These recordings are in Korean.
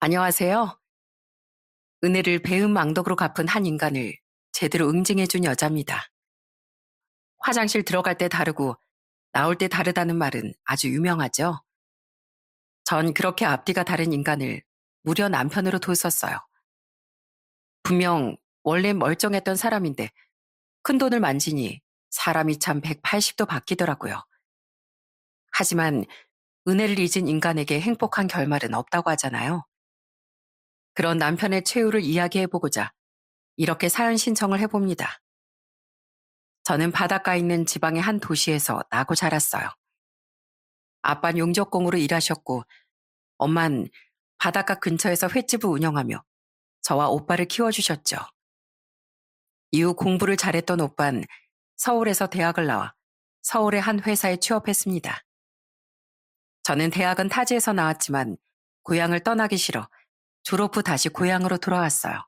안녕하세요. 은혜를 배은망덕으로 갚은 한 인간을 제대로 응징해준 여자입니다. 화장실 들어갈 때 다르고 나올 때 다르다는 말은 아주 유명하죠. 전 그렇게 앞뒤가 다른 인간을 무려 남편으로 뒀었어요. 분명 원래 멀쩡했던 사람인데 큰돈을 만지니 사람이 참 180도 바뀌더라고요. 하지만 은혜를 잊은 인간에게 행복한 결말은 없다고 하잖아요. 그런 남편의 최후를 이야기해보고자 이렇게 사연 신청을 해봅니다. 저는 바닷가 있는 지방의 한 도시에서 나고 자랐어요. 아빠는 용접공으로 일하셨고 엄만 바닷가 근처에서 횟집을 운영하며 저와 오빠를 키워주셨죠. 이후 공부를 잘했던 오빠는 서울에서 대학을 나와 서울의 한 회사에 취업했습니다. 저는 대학은 타지에서 나왔지만 고향을 떠나기 싫어 졸업 후 다시 고향으로 돌아왔어요.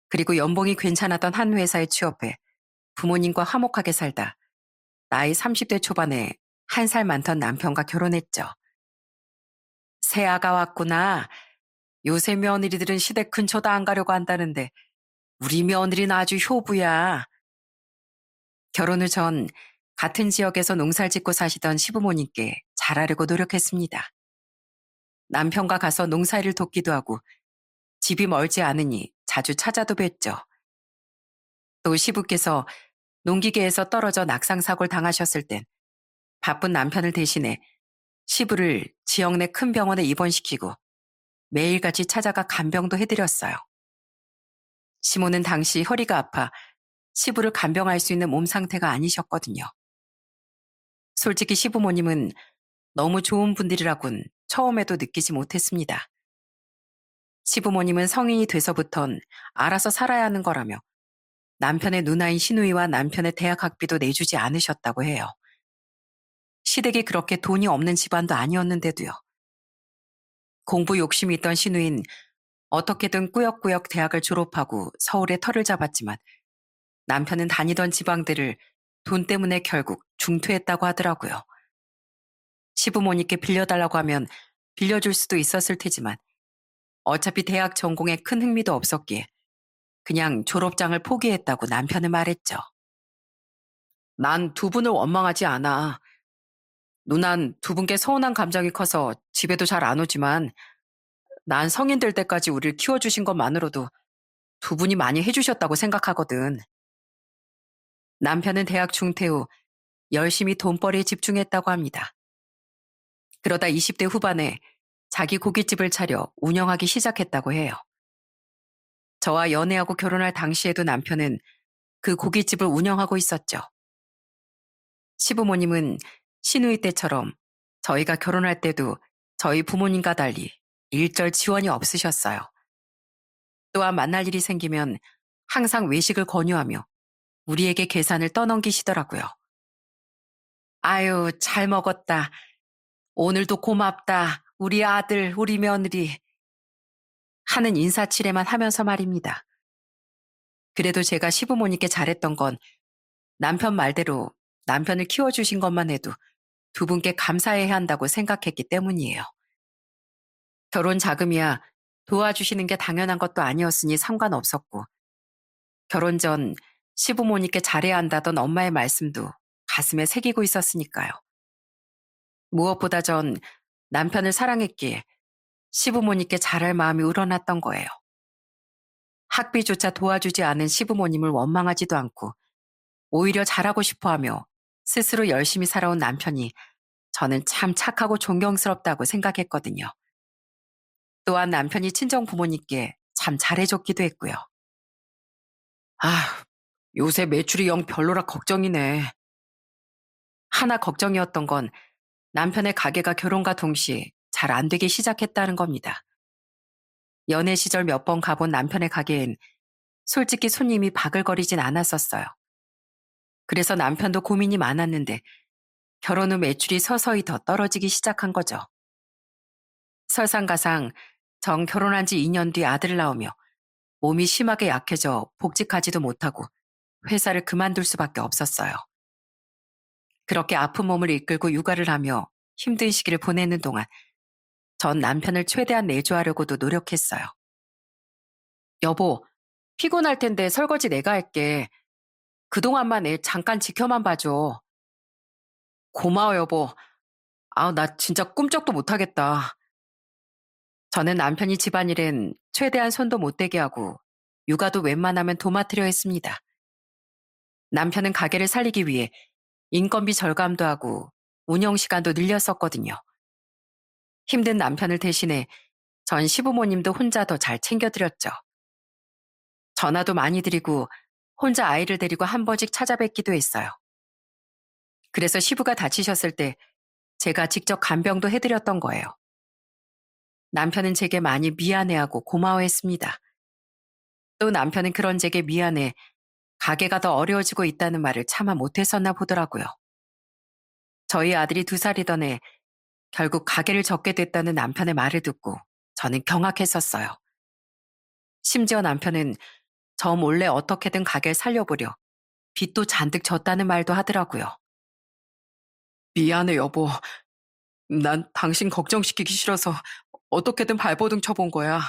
그리고 연봉이 괜찮았던 한 회사에 취업해 부모님과 화목하게 살다 나이 30대 초반에 한 살 많던 남편과 결혼했죠. 새아가 왔구나. 요새 며느리들은 시댁 근처도 안 가려고 한다는데 우리 며느리는 아주 효부야. 결혼 후 전 같은 지역에서 농사를 짓고 사시던 시부모님께 잘하려고 노력했습니다. 남편과 가서 농사일을 돕기도 하고 집이 멀지 않으니 자주 찾아도 뵀죠. 또 시부께서 농기계에서 떨어져 낙상사고를 당하셨을 땐 바쁜 남편을 대신해 시부를 지역 내 큰 병원에 입원시키고 매일같이 찾아가 간병도 해드렸어요. 시모는 당시 허리가 아파 시부를 간병할 수 있는 몸 상태가 아니셨거든요. 솔직히 시부모님은 너무 좋은 분들이라곤 처음에도 느끼지 못했습니다. 시부모님은 성인이 돼서부턴 알아서 살아야 하는 거라며 남편의 누나인 시누이와 남편의 대학 학비도 내주지 않으셨다고 해요. 시댁이 그렇게 돈이 없는 집안도 아니었는데도요. 공부 욕심이 있던 시누인 어떻게든 꾸역꾸역 대학을 졸업하고 서울에 터를 잡았지만 남편은 다니던 지방들을 돈 때문에 결국 중퇴했다고 하더라고요. 시부모님께 빌려달라고 하면 빌려줄 수도 있었을 테지만 어차피 대학 전공에 큰 흥미도 없었기에 그냥 졸업장을 포기했다고 남편은 말했죠. 난 두 분을 원망하지 않아. 누난 두 분께 서운한 감정이 커서 집에도 잘 안 오지만 난 성인 될 때까지 우리를 키워주신 것만으로도 두 분이 많이 해주셨다고 생각하거든. 남편은 대학 중퇴 후 열심히 돈벌이에 집중했다고 합니다. 그러다 20대 후반에 자기 고깃집을 차려 운영하기 시작했다고 해요. 저와 연애하고 결혼할 당시에도 남편은 그 고깃집을 운영하고 있었죠. 시부모님은 시누이 때처럼 저희가 결혼할 때도 저희 부모님과 달리 일절 지원이 없으셨어요. 또한 만날 일이 생기면 항상 외식을 권유하며 우리에게 계산을 떠넘기시더라고요. 아유, 잘 먹었다. 오늘도 고맙다. 우리 아들, 우리 며느리. 하는 인사치레만 하면서 말입니다. 그래도 제가 시부모님께 잘했던 건 남편 말대로 남편을 키워주신 것만 해도 두 분께 감사해야 한다고 생각했기 때문이에요. 결혼 자금이야 도와주시는 게 당연한 것도 아니었으니 상관없었고, 결혼 전 시부모님께 잘해야 한다던 엄마의 말씀도 가슴에 새기고 있었으니까요. 무엇보다 전 남편을 사랑했기에 시부모님께 잘할 마음이 우러났던 거예요. 학비조차 도와주지 않은 시부모님을 원망하지도 않고 오히려 잘하고 싶어하며 스스로 열심히 살아온 남편이 저는 참 착하고 존경스럽다고 생각했거든요. 또한 남편이 친정 부모님께 참 잘해줬기도 했고요. 아, 요새 매출이 영 별로라 걱정이네. 하나 걱정이었던 건 남편의 가게가 결혼과 동시에 잘 안 되기 시작했다는 겁니다. 연애 시절 몇 번 가본 남편의 가게엔 솔직히 손님이 바글거리진 않았었어요. 그래서 남편도 고민이 많았는데 결혼 후 매출이 서서히 더 떨어지기 시작한 거죠. 설상가상 정 결혼한 지 2년 뒤 아들을 낳으며 몸이 심하게 약해져 복직하지도 못하고 회사를 그만둘 수밖에 없었어요. 그렇게 아픈 몸을 이끌고 육아를 하며 힘든 시기를 보내는 동안 전 남편을 최대한 내조하려고도 노력했어요. 여보, 피곤할 텐데 설거지 내가 할게. 그동안만 애 잠깐 지켜만 봐줘. 고마워, 여보. 나 진짜 꿈쩍도 못하겠다. 저는 남편이 집안일엔 최대한 손도 못 대게 하고 육아도 웬만하면 도맡으려 했습니다. 남편은 가게를 살리기 위해 인건비 절감도 하고 운영 시간도 늘렸었거든요. 힘든 남편을 대신해 전 시부모님도 혼자 더 잘 챙겨드렸죠. 전화도 많이 드리고 혼자 아이를 데리고 한 번씩 찾아뵙기도 했어요. 그래서 시부가 다치셨을 때 제가 직접 간병도 해드렸던 거예요. 남편은 제게 많이 미안해하고 고마워했습니다. 또 남편은 그런 제게 미안해 가게가 더 어려워지고 있다는 말을 차마 못했었나 보더라고요. 저희 아들이 2살이던 해 결국 가게를 접게 됐다는 남편의 말을 듣고 저는 경악했었어요. 심지어 남편은 저 몰래 어떻게든 가게를 살려보려 빚도 잔뜩 졌다는 말도 하더라고요. 미안해, 여보. 난 당신 걱정시키기 싫어서 어떻게든 발버둥 쳐본 거야.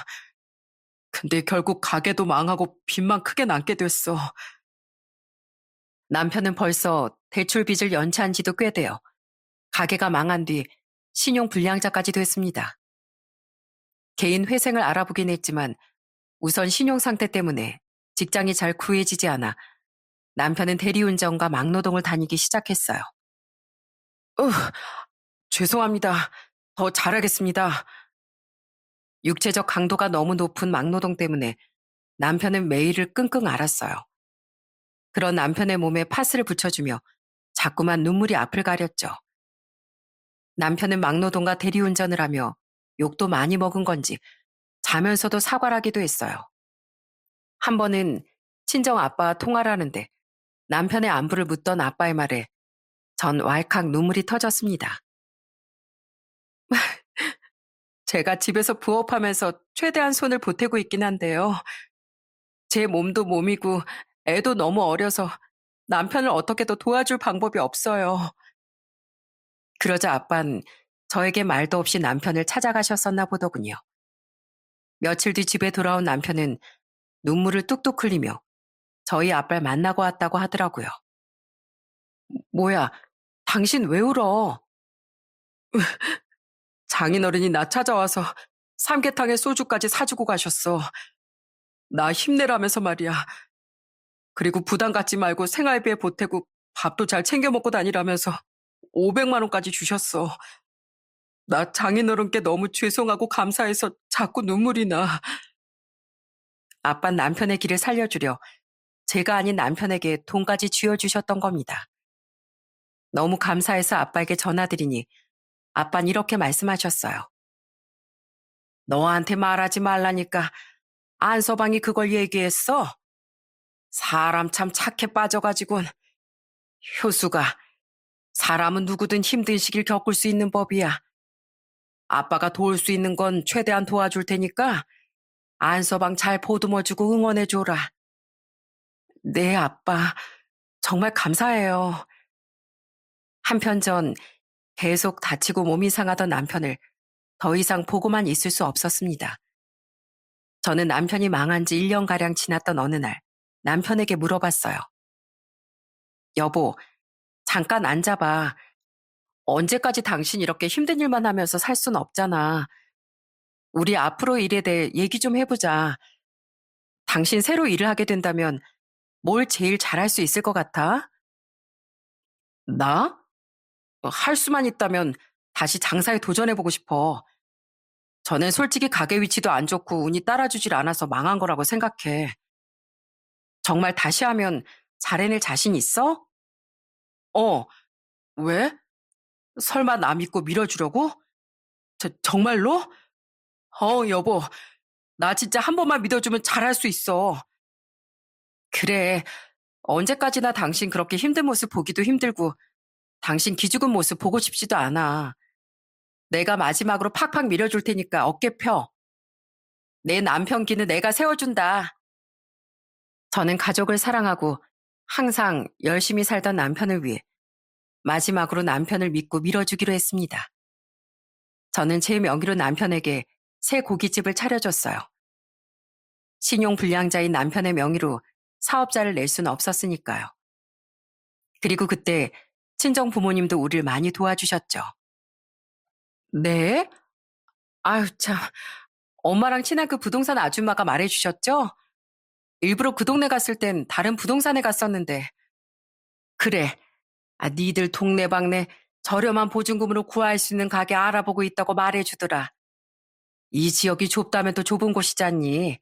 근데 결국 가게도 망하고 빚만 크게 남게 됐어. 남편은 벌써 대출 빚을 연체한 지도 꽤 돼요. 가게가 망한 뒤 신용 불량자까지 됐습니다. 개인 회생을 알아보긴 했지만 우선 신용 상태 때문에 직장이 잘 구해지지 않아 남편은 대리운전과 막노동을 다니기 시작했어요. 으, 죄송합니다. 더 잘하겠습니다. 육체적 강도가 너무 높은 막노동 때문에 남편은 매일을 끙끙 앓았어요. 그런 남편의 몸에 파스를 붙여주며 자꾸만 눈물이 앞을 가렸죠. 남편은 막노동과 대리운전을 하며 욕도 많이 먹은 건지 자면서도 사과를 하기도 했어요. 한 번은 친정 아빠와 통화를 하는데 남편의 안부를 묻던 아빠의 말에 전 왈칵 눈물이 터졌습니다. 제가 집에서 부업하면서 최대한 손을 보태고 있긴 한데요. 제 몸도 몸이고 애도 너무 어려서 남편을 어떻게 더 도와줄 방법이 없어요. 그러자 아빤 저에게 말도 없이 남편을 찾아가셨었나 보더군요. 며칠 뒤 집에 돌아온 남편은 눈물을 뚝뚝 흘리며 저희 아빠를 만나고 왔다고 하더라고요. 뭐야, 당신 왜 울어? 장인어른이 나 찾아와서 삼계탕에 소주까지 사주고 가셨어. 나 힘내라면서 말이야. 그리고 부담 갖지 말고 생활비에 보태고 밥도 잘 챙겨 먹고 다니라면서 500만 원까지 주셨어. 나 장인어른께 너무 죄송하고 감사해서 자꾸 눈물이 나. 아빤 남편의 길을 살려주려 제가 아닌 남편에게 돈까지 쥐어주셨던 겁니다. 너무 감사해서 아빠에게 전화드리니 아빤 이렇게 말씀하셨어요. 너한테 말하지 말라니까 안서방이 그걸 얘기했어? 사람 참 착해 빠져가지고는. 효수가, 사람은 누구든 힘든 시기를 겪을 수 있는 법이야. 아빠가 도울 수 있는 건 최대한 도와줄 테니까 안서방 잘 보듬어주고 응원해줘라. 네, 아빠. 정말 감사해요. 한편 전 계속 다치고 몸이 상하던 남편을 더 이상 보고만 있을 수 없었습니다. 저는 남편이 망한 지 1년가량 지났던 어느 날 남편에게 물어봤어요. 여보, 잠깐 앉아봐. 언제까지 당신 이렇게 힘든 일만 하면서 살 순 없잖아. 우리 앞으로 일에 대해 얘기 좀 해보자. 당신 새로 일을 하게 된다면 뭘 제일 잘할 수 있을 것 같아? 나? 할 수만 있다면 다시 장사에 도전해보고 싶어. 전엔 솔직히 가게 위치도 안 좋고 운이 따라주질 않아서 망한 거라고 생각해. 정말 다시 하면 잘해낼 자신 있어? 어, 왜? 설마 나 믿고 밀어주려고? 정말로? 여보, 나 진짜 한 번만 믿어주면 잘할 수 있어. 그래, 언제까지나 당신 그렇게 힘든 모습 보기도 힘들고 당신 기죽은 모습 보고 싶지도 않아. 내가 마지막으로 팍팍 밀어줄 테니까 어깨 펴. 내 남편 기는 내가 세워준다. 저는 가족을 사랑하고 항상 열심히 살던 남편을 위해 마지막으로 남편을 믿고 밀어주기로 했습니다. 저는 제 명의로 남편에게 새 고깃집을 차려줬어요. 신용 불량자인 남편의 명의로 사업자를 낼 수는 없었으니까요. 그리고 그때 친정 부모님도 우리를 많이 도와주셨죠. 네? 아유, 참. 엄마랑 친한 그 부동산 아줌마가 말해주셨죠? 일부러 그 동네 갔을 땐 다른 부동산에 갔었는데. 그래. 니들 동네방네 저렴한 보증금으로 구할 수 있는 가게 알아보고 있다고 말해주더라. 이 지역이 좁다면 또 좁은 곳이잖니.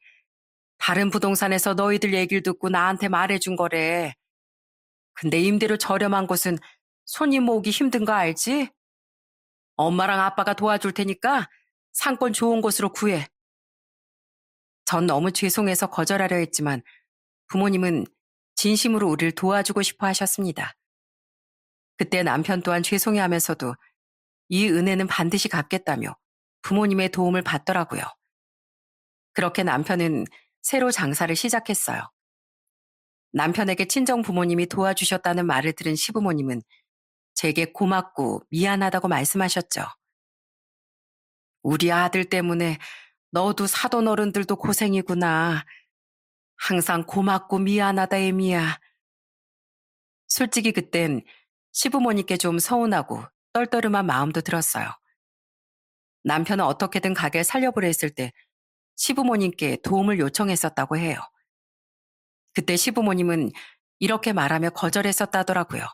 다른 부동산에서 너희들 얘기를 듣고 나한테 말해준 거래. 근데 임대료 저렴한 곳은 손님 모으기 힘든 거 알지? 엄마랑 아빠가 도와줄 테니까 상권 좋은 곳으로 구해. 전 너무 죄송해서 거절하려 했지만 부모님은 진심으로 우리를 도와주고 싶어 하셨습니다. 그때 남편 또한 죄송해하면서도 이 은혜는 반드시 갚겠다며 부모님의 도움을 받더라고요. 그렇게 남편은 새로 장사를 시작했어요. 남편에게 친정 부모님이 도와주셨다는 말을 들은 시부모님은 제게 고맙고 미안하다고 말씀하셨죠. 우리 아들 때문에 너도 사돈 어른들도 고생이구나. 항상 고맙고 미안하다, 애미야. 솔직히 그땐 시부모님께 좀 서운하고 떨떠름한 마음도 들었어요. 남편은 어떻게든 가게를 살려보려 했을 때 시부모님께 도움을 요청했었다고 해요. 그때 시부모님은 이렇게 말하며 거절했었다더라고요.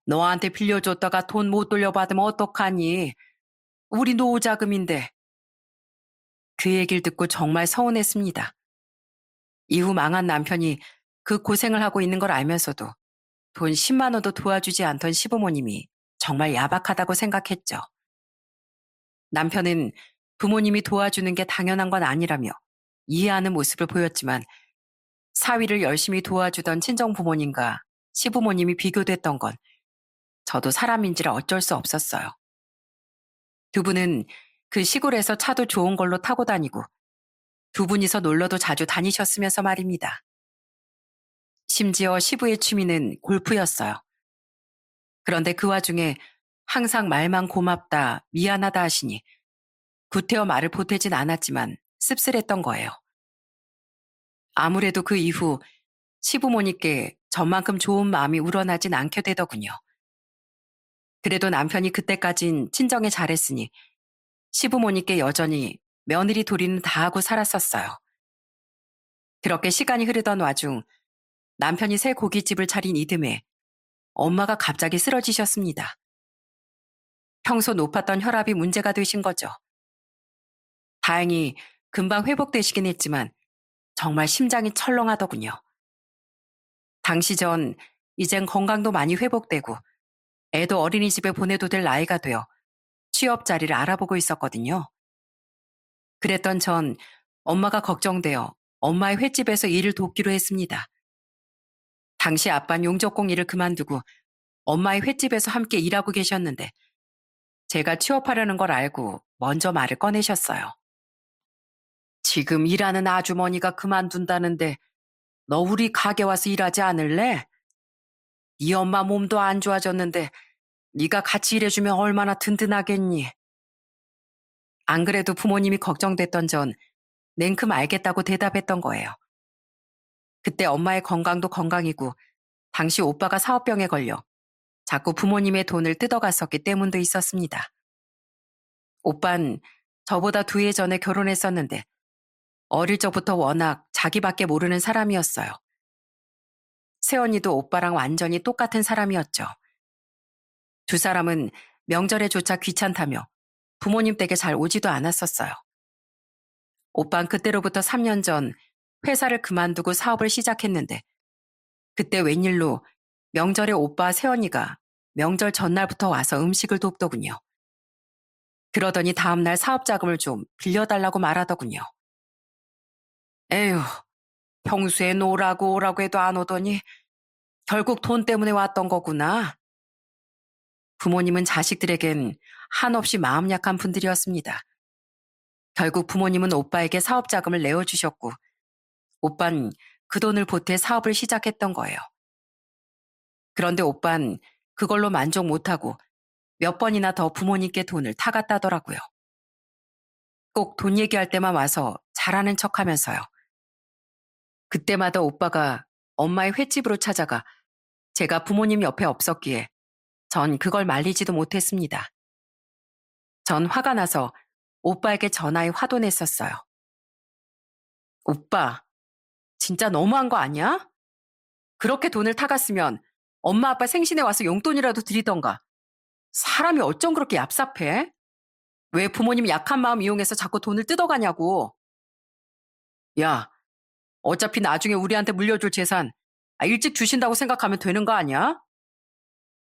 너한테 빌려줬다가 돈 못 돌려받으면 어떡하니? 우리 노후자금인데. 그 얘기를 듣고 정말 서운했습니다. 이후 망한 남편이 그 고생을 하고 있는 걸 알면서도 돈 10만 원도 도와주지 않던 시부모님이 정말 야박하다고 생각했죠. 남편은 부모님이 도와주는 게 당연한 건 아니라며 이해하는 모습을 보였지만 사위를 열심히 도와주던 친정 부모님과 시부모님이 비교됐던 건 저도 사람인지라 어쩔 수 없었어요. 두 분은 그 시골에서 차도 좋은 걸로 타고 다니고 두 분이서 놀러도 자주 다니셨으면서 말입니다. 심지어 시부의 취미는 골프였어요. 그런데 그 와중에 항상 말만 고맙다, 미안하다 하시니 구태여 말을 보태진 않았지만 씁쓸했던 거예요. 아무래도 그 이후 시부모님께 저만큼 좋은 마음이 우러나진 않게 되더군요. 그래도 남편이 그때까진 친정에 잘했으니 시부모님께 여전히 며느리 도리는 다하고 살았었어요. 그렇게 시간이 흐르던 와중 남편이 새 고깃집을 차린 이듬해 엄마가 갑자기 쓰러지셨습니다. 평소 높았던 혈압이 문제가 되신 거죠. 다행히 금방 회복되시긴 했지만 정말 심장이 철렁하더군요. 당시 전 이젠 건강도 많이 회복되고 애도 어린이집에 보내도 될 나이가 되어 취업 자리를 알아보고 있었거든요. 그랬던 전 엄마가 걱정되어 엄마의 횟집에서 일을 돕기로 했습니다. 당시 아빠는 용접공 일을 그만두고 엄마의 횟집에서 함께 일하고 계셨는데 제가 취업하려는 걸 알고 먼저 말을 꺼내셨어요. 지금 일하는 아주머니가 그만둔다는데 너 우리 가게 와서 일하지 않을래? 네 엄마 몸도 안 좋아졌는데 네가 같이 일해주면 얼마나 든든하겠니? 안 그래도 부모님이 걱정됐던 전 냉큼 알겠다고 대답했던 거예요. 그때 엄마의 건강도 건강이고 당시 오빠가 사업병에 걸려 자꾸 부모님의 돈을 뜯어갔었기 때문도 있었습니다. 오빤 저보다 2해 전에 결혼했었는데 어릴 적부터 워낙 자기밖에 모르는 사람이었어요. 새언니도 오빠랑 완전히 똑같은 사람이었죠. 두 사람은 명절에조차 귀찮다며 부모님 댁에 잘 오지도 않았었어요. 오빤 그때로부터 3년 전 회사를 그만두고 사업을 시작했는데 그때 웬일로 명절에 오빠 새언니가 명절 전날부터 와서 음식을 돕더군요. 그러더니 다음날 사업 자금을 좀 빌려달라고 말하더군요. 에휴, 평소에 오라고 오라고 해도 안 오더니 결국 돈 때문에 왔던 거구나. 부모님은 자식들에겐 한없이 마음 약한 분들이었습니다. 결국 부모님은 오빠에게 사업 자금을 내어주셨고 오빤 그 돈을 보태 사업을 시작했던 거예요. 그런데 오빤 그걸로 만족 못하고 몇 번이나 더 부모님께 돈을 타갔다더라고요. 꼭 돈 얘기할 때만 와서 잘하는 척 하면서요. 그때마다 오빠가 엄마의 횟집으로 찾아가 제가 부모님 옆에 없었기에 전 그걸 말리지도 못했습니다. 전 화가 나서 오빠에게 전화해 화도 냈었어요. 오빠, 진짜 너무한 거 아니야? 그렇게 돈을 타갔으면 엄마 아빠 생신에 와서 용돈이라도 드리던가. 사람이 어쩜 그렇게 얍삽해? 왜 부모님 약한 마음 이용해서 자꾸 돈을 뜯어가냐고. 야, 어차피 나중에 우리한테 물려줄 재산 일찍 주신다고 생각하면 되는 거 아니야?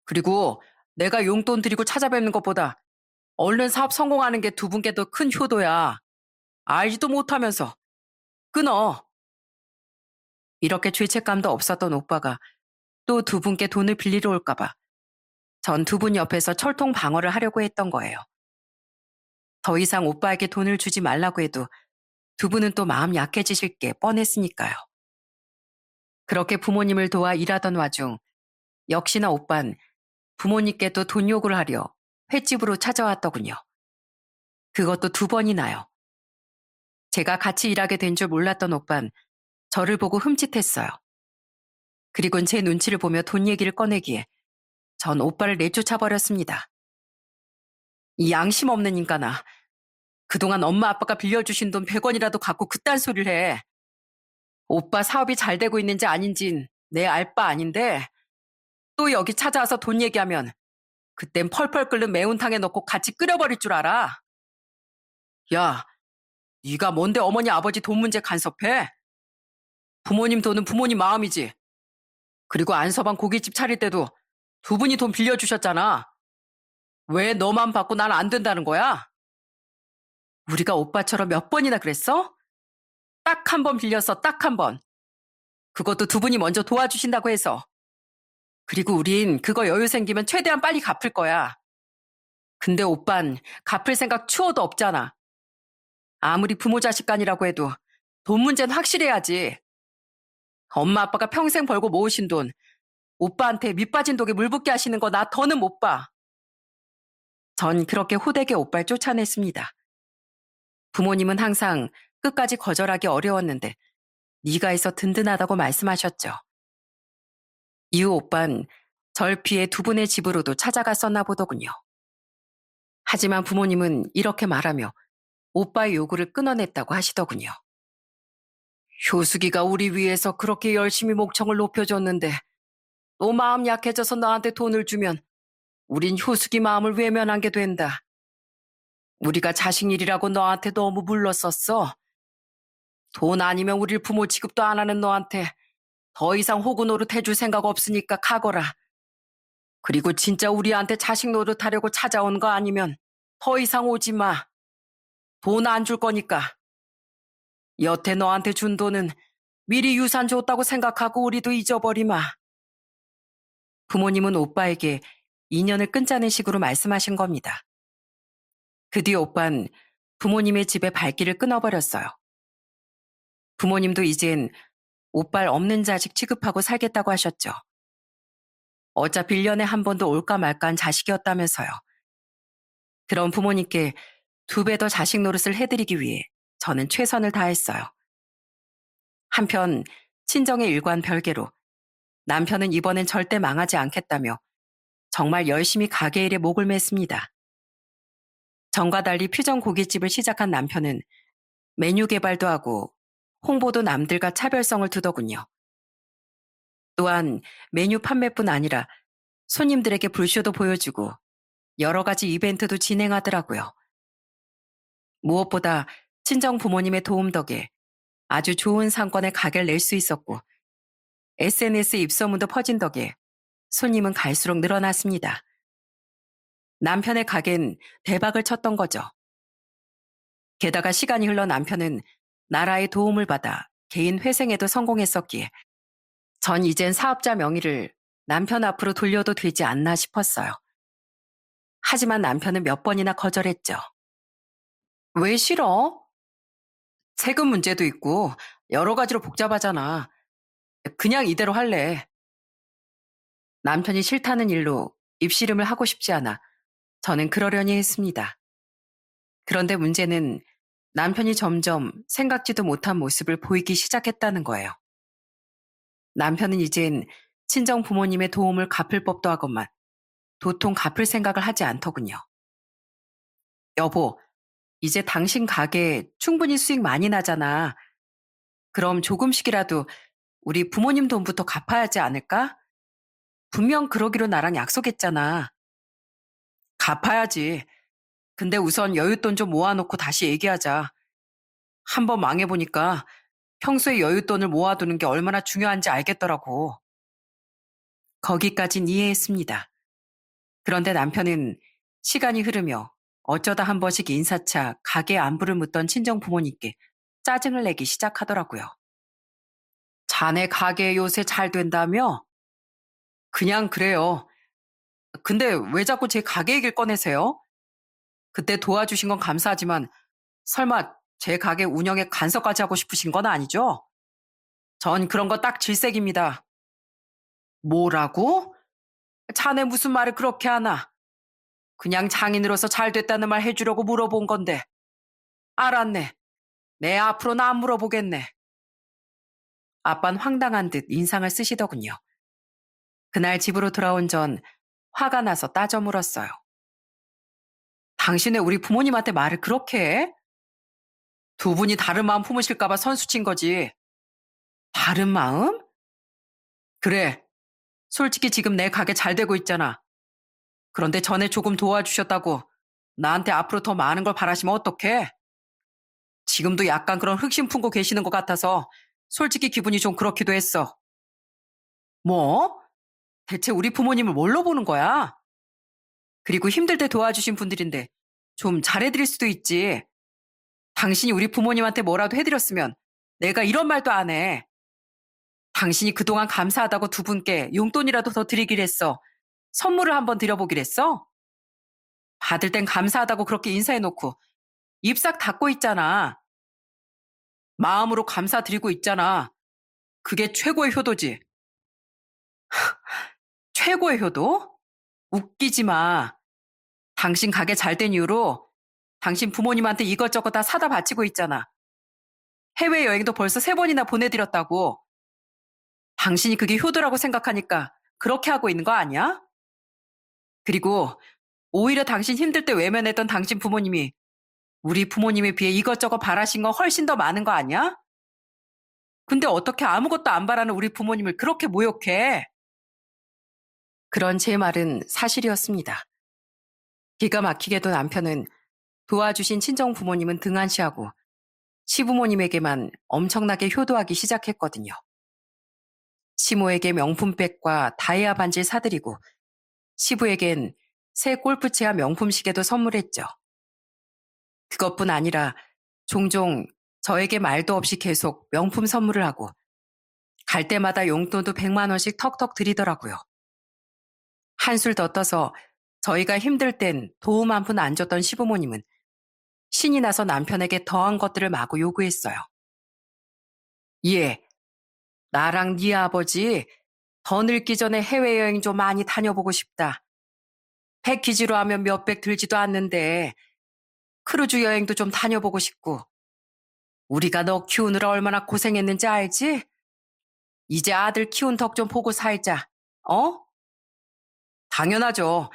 그리고 내가 용돈 드리고 찾아뵙는 것보다 얼른 사업 성공하는 게 두 분께 더 큰 효도야. 알지도 못하면서 끊어. 이렇게 죄책감도 없었던 오빠가 또 두 분께 돈을 빌리러 올까봐 전 두 분 옆에서 철통 방어를 하려고 했던 거예요. 더 이상 오빠에게 돈을 주지 말라고 해도 두 분은 또 마음 약해지실 게 뻔했으니까요. 그렇게 부모님을 도와 일하던 와중 역시나 오빤 부모님께 또 돈 요구를 하려 횟집으로 찾아왔더군요. 그것도 두 번이나요. 제가 같이 일하게 된 줄 몰랐던 오빤 저를 보고 흠칫했어요. 그리곤 제 눈치를 보며 돈 얘기를 꺼내기에 전 오빠를 내쫓아버렸습니다. 이 양심 없는 인간아. 그동안 엄마 아빠가 빌려주신 돈 100원이라도 갖고 그딴 소리를 해. 오빠 사업이 잘 되고 있는지 아닌진 내 알 바 아닌데 또 여기 찾아와서 돈 얘기하면 그땐 펄펄 끓는 매운탕에 넣고 같이 끓여버릴 줄 알아. 야, 네가 뭔데 어머니 아버지 돈 문제 간섭해? 부모님 돈은 부모님 마음이지. 그리고 안서방 고깃집 차릴 때도 두 분이 돈 빌려주셨잖아. 왜 너만 받고 난 안 된다는 거야? 우리가 오빠처럼 몇 번이나 그랬어? 딱 한 번 빌렸어, 딱 한 번. 그것도 두 분이 먼저 도와주신다고 해서. 그리고 우린 그거 여유 생기면 최대한 빨리 갚을 거야. 근데 오빤 갚을 생각 추워도 없잖아. 아무리 부모 자식 간이라고 해도 돈 문제는 확실해야지. 엄마 아빠가 평생 벌고 모으신 돈 오빠한테 밑빠진 독에 물 붓게 하시는 거 나 더는 못 봐. 전 그렇게 호되게 오빠를 쫓아냈습니다. 부모님은 항상 끝까지 거절하기 어려웠는데 네가 해서 든든하다고 말씀하셨죠. 이후 오빤 절 피해 두 분의 집으로도 찾아갔었나 보더군요. 하지만 부모님은 이렇게 말하며 오빠의 요구를 끊어냈다고 하시더군요. 효숙이가 우리 위해서 그렇게 열심히 목청을 높여줬는데 또 마음 약해져서 나한테 돈을 주면 우린 효숙이 마음을 외면한 게 된다. 우리가 자식 일이라고 너한테 너무 물렀었어. 돈 아니면 우릴 부모 취급도 안 하는 너한테 더 이상 호구 노릇 해줄 생각 없으니까 가거라. 그리고 진짜 우리한테 자식 노릇 하려고 찾아온 거 아니면 더 이상 오지 마. 돈 안 줄 거니까. 여태 너한테 준 돈은 미리 유산 줬다고 생각하고 우리도 잊어버리마. 부모님은 오빠에게 인연을 끊자는 식으로 말씀하신 겁니다. 그 뒤 오빤 부모님의 집에 발길을 끊어버렸어요. 부모님도 이젠 오빠를 없는 자식 취급하고 살겠다고 하셨죠. 어차피 1년에 한 번도 올까 말까한 자식이었다면서요. 그런 부모님께 2배 더 자식 노릇을 해드리기 위해 저는 최선을 다했어요. 한편 친정의 일과는 별개로 남편은 이번엔 절대 망하지 않겠다며 정말 열심히 가게 일에 목을 맸습니다. 전과 달리 퓨전 고깃집을 시작한 남편은 메뉴 개발도 하고 홍보도 남들과 차별성을 두더군요. 또한 메뉴 판매뿐 아니라 손님들에게 불쇼도 보여주고 여러 가지 이벤트도 진행하더라고요. 무엇보다 친정 부모님의 도움 덕에 아주 좋은 상권에 가게를 낼 수 있었고 SNS 입소문도 퍼진 덕에 손님은 갈수록 늘어났습니다. 남편의 가게는 대박을 쳤던 거죠. 게다가 시간이 흘러 남편은 나라의 도움을 받아 개인 회생에도 성공했었기에 전 이젠 사업자 명의를 남편 앞으로 돌려도 되지 않나 싶었어요. 하지만 남편은 몇 번이나 거절했죠. 왜 싫어? 세금 문제도 있고 여러 가지로 복잡하잖아. 그냥 이대로 할래. 남편이 싫다는 일로 입씨름을 하고 싶지 않아 저는 그러려니 했습니다. 그런데 문제는 남편이 점점 생각지도 못한 모습을 보이기 시작했다는 거예요. 남편은 이젠 친정 부모님의 도움을 갚을 법도 하건만 도통 갚을 생각을 하지 않더군요. 여보, 이제 당신 가게 충분히 수익 많이 나잖아. 그럼 조금씩이라도 우리 부모님 돈부터 갚아야 하지 않을까? 분명 그러기로 나랑 약속했잖아. 갚아야지. 근데 우선 여윳돈 좀 모아놓고 다시 얘기하자. 한번 망해보니까 평소에 여윳돈을 모아두는 게 얼마나 중요한지 알겠더라고. 거기까진 이해했습니다. 그런데 남편은 시간이 흐르며 어쩌다 한 번씩 인사차 가게 안부를 묻던 친정 부모님께 짜증을 내기 시작하더라고요. 자네 가게 요새 잘 된다며? 그냥 그래요. 근데 왜 자꾸 제 가게 얘기를 꺼내세요? 그때 도와주신 건 감사하지만 설마 제 가게 운영에 간섭까지 하고 싶으신 건 아니죠? 전 그런 거 딱 질색입니다. 뭐라고? 자네 무슨 말을 그렇게 하나? 그냥 장인으로서 잘 됐다는 말 해주려고 물어본 건데. 알았네. 내 앞으로는 안 물어보겠네. 아빤 황당한 듯 인상을 쓰시더군요. 그날 집으로 돌아온 전 화가 나서 따져 물었어요. 당신의 우리 부모님한테 말을 그렇게 해? 두 분이 다른 마음 품으실까봐 선수친 거지. 다른 마음? 그래. 솔직히 지금 내 가게 잘 되고 있잖아. 그런데 전에 조금 도와주셨다고 나한테 앞으로 더 많은 걸 바라시면 어떡해? 지금도 약간 그런 흑심 품고 계시는 것 같아서 솔직히 기분이 좀 그렇기도 했어. 뭐? 대체 우리 부모님을 뭘로 보는 거야? 그리고 힘들 때 도와주신 분들인데 좀 잘해드릴 수도 있지. 당신이 우리 부모님한테 뭐라도 해드렸으면 내가 이런 말도 안 해. 당신이 그동안 감사하다고 두 분께 용돈이라도 더 드리길 했어. 선물을 한번 드려보길 했어? 받을 땐 감사하다고 그렇게 인사해놓고 입싹 닫고 있잖아. 마음으로 감사드리고 있잖아. 그게 최고의 효도지. 최고의 효도? 웃기지 마. 당신 가게 잘 된 이후로 당신 부모님한테 이것저것 다 사다 바치고 있잖아. 해외여행도 벌써 3번이나 보내드렸다고. 당신이 그게 효도라고 생각하니까 그렇게 하고 있는 거 아니야? 그리고 오히려 당신 힘들 때 외면했던 당신 부모님이 우리 부모님에 비해 이것저것 바라신 거 훨씬 더 많은 거 아니야? 근데 어떻게 아무것도 안 바라는 우리 부모님을 그렇게 모욕해? 그런 제 말은 사실이었습니다. 기가 막히게도 남편은 도와주신 친정 부모님은 등한시하고 시부모님에게만 엄청나게 효도하기 시작했거든요. 시모에게 명품백과 다이아 반지를 사드리고 시부에겐 새 골프채와 명품 시계도 선물했죠. 그것뿐 아니라 종종 저에게 말도 없이 계속 명품 선물을 하고 갈 때마다 용돈도 100만 원씩 턱턱 드리더라고요. 한술 더 떠서 저희가 힘들 땐 도움 한 푼 안 줬던 시부모님은 신이 나서 남편에게 더한 것들을 마구 요구했어요. 예, 나랑 네 아버지 더 늙기 전에 해외여행 좀 많이 다녀보고 싶다. 패키지로 하면 몇백 들지도 않는데 크루즈 여행도 좀 다녀보고 싶고 우리가 너 키우느라 얼마나 고생했는지 알지? 이제 아들 키운 덕 좀 보고 살자. 어? 당연하죠.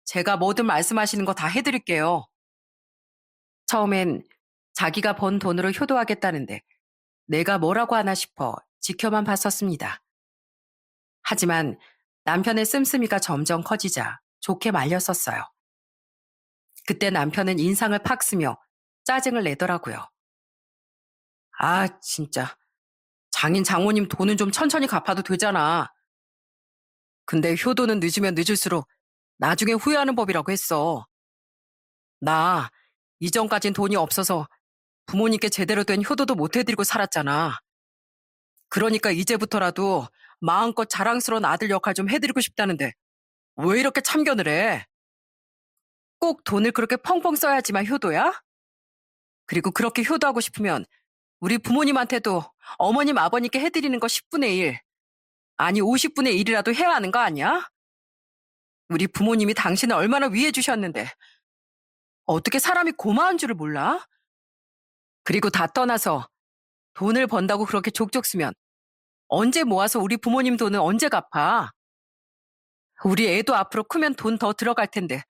제가 뭐든 말씀하시는 거 다 해드릴게요. 처음엔 자기가 번 돈으로 효도하겠다는데 내가 뭐라고 하나 싶어 지켜만 봤었습니다. 하지만 남편의 씀씀이가 점점 커지자 좋게 말렸었어요. 그때 남편은 인상을 팍 쓰며 짜증을 내더라고요. 아, 진짜. 장인 장모님 돈은 좀 천천히 갚아도 되잖아. 근데 효도는 늦으면 늦을수록 나중에 후회하는 법이라고 했어. 나 이전까진 돈이 없어서 부모님께 제대로 된 효도도 못 해드리고 살았잖아. 그러니까 이제부터라도 마음껏 자랑스러운 아들 역할 좀 해드리고 싶다는데 왜 이렇게 참견을 해? 꼭 돈을 그렇게 펑펑 써야지만 효도야? 그리고 그렇게 효도하고 싶으면 우리 부모님한테도 어머님 아버님께 해드리는 거 10분의 1, 아니 50분의 1이라도 해야 하는 거 아니야? 우리 부모님이 당신을 얼마나 위해 주셨는데 어떻게 사람이 고마운 줄을 몰라? 그리고 다 떠나서 돈을 번다고 그렇게 족족 쓰면 언제 모아서 우리 부모님 돈은 언제 갚아? 우리 애도 앞으로 크면 돈 더 들어갈 텐데